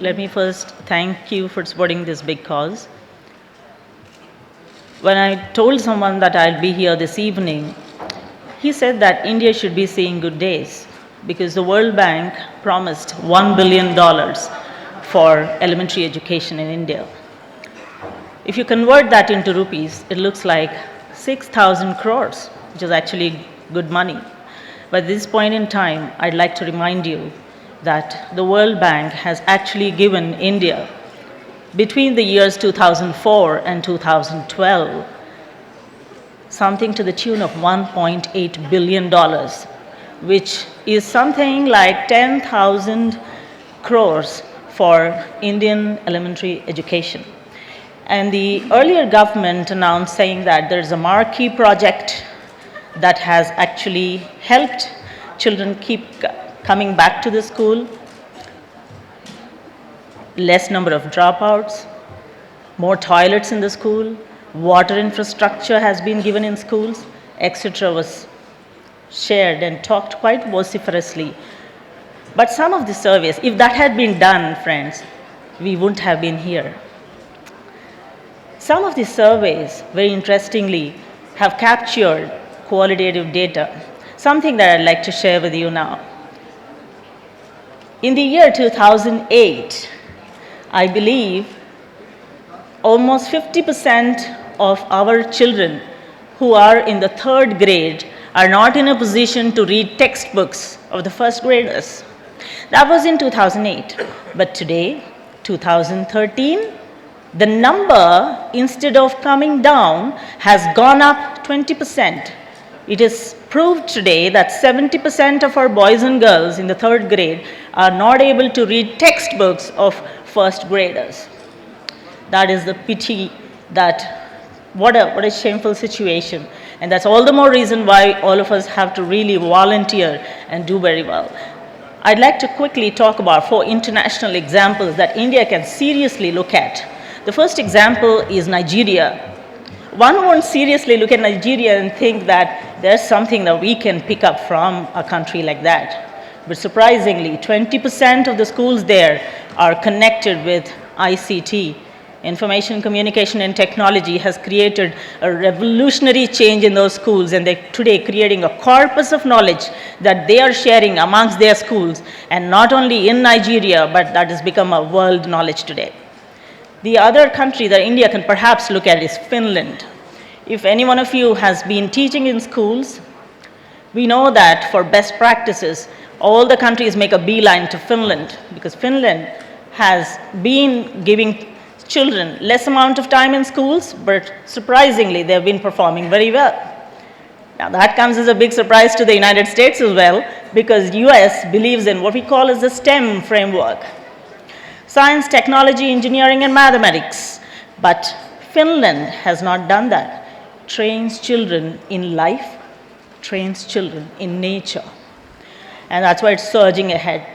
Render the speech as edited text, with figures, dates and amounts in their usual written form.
let me first thank you for supporting this big cause. When I told someone that I'll be here this evening, he said that India should be seeing good days because the World Bank promised $1 billion for elementary education in India. If you convert that into rupees, it looks like 6,000 crores, which is actually good money. But at this point in time, I'd like to remind you that the World Bank has actually given India, between the years 2004 and 2012, something to the tune of $1.8 billion, which is something like 10,000 crores for Indian elementary education. And the earlier government announced saying that there's a marquee project that has actually helped children keep coming back to the school, less number of dropouts, more toilets in the school, water infrastructure has been given in schools, etc. was shared and talked quite vociferously. But some of the surveys, if that had been done, friends, we wouldn't have been here. Some of the surveys, very interestingly, have captured qualitative data, something that I'd like to share with you now. In the year 2008, I believe almost 50% of our children who are in the third grade are not in a position to read textbooks of the first graders. That was in 2008. But today, 2013, the number, instead of coming down, has gone up 20%. It is proved today that 70% of our boys and girls in the third grade are not able to read textbooks of first graders. That is the pity that, what a shameful situation. And that's all the more reason why all of us have to really volunteer and do very well. I'd like to quickly talk about 4 international examples that India can seriously look at. The first example is Nigeria. One won't seriously look at Nigeria and think that there's something that we can pick up from a country like that. But surprisingly, 20% of the schools there are connected with ICT. Information, communication, and technology has created a revolutionary change in those schools, and they're today creating a corpus of knowledge that they are sharing amongst their schools, and not only in Nigeria, but that has become a world knowledge today. The other country that India can perhaps look at is Finland. If any one of you has been teaching in schools, we know that for best practices, all the countries make a beeline to Finland, because Finland has been giving children less amount of time in schools, but surprisingly, they've been performing very well. Now, that comes as a big surprise to the United States as well, because US believes in what we call as the STEM framework: science, technology, engineering, and mathematics. But Finland has not done that. Trains children in life, trains children in nature. And that's why it's surging ahead.